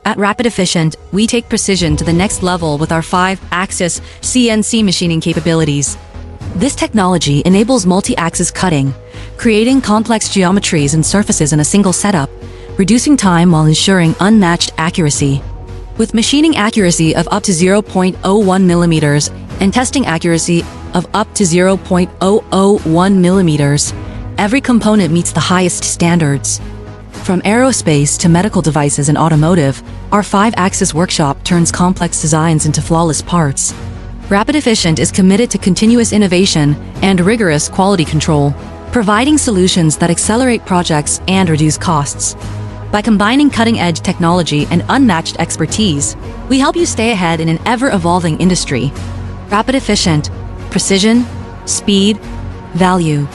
At Rapidefficient, we take precision to the next level with our 5-axis CNC machining capabilities. This technology enables multi-axis cutting, creating complex geometries and surfaces in a single setup, reducing time while ensuring unmatched accuracy. With machining accuracy of up to 0.01 millimeters and testing accuracy of up to 0.001 millimeters, every component meets the highest standards. From aerospace to medical devices and automotive, our 5-axis workshop turns complex designs into flawless parts. Rapidefficient is committed to continuous innovation and rigorous quality control, providing solutions that accelerate projects and reduce costs. By combining cutting-edge technology and unmatched expertise, we help you stay ahead in an ever-evolving industry. Rapidefficient, precision, speed, value.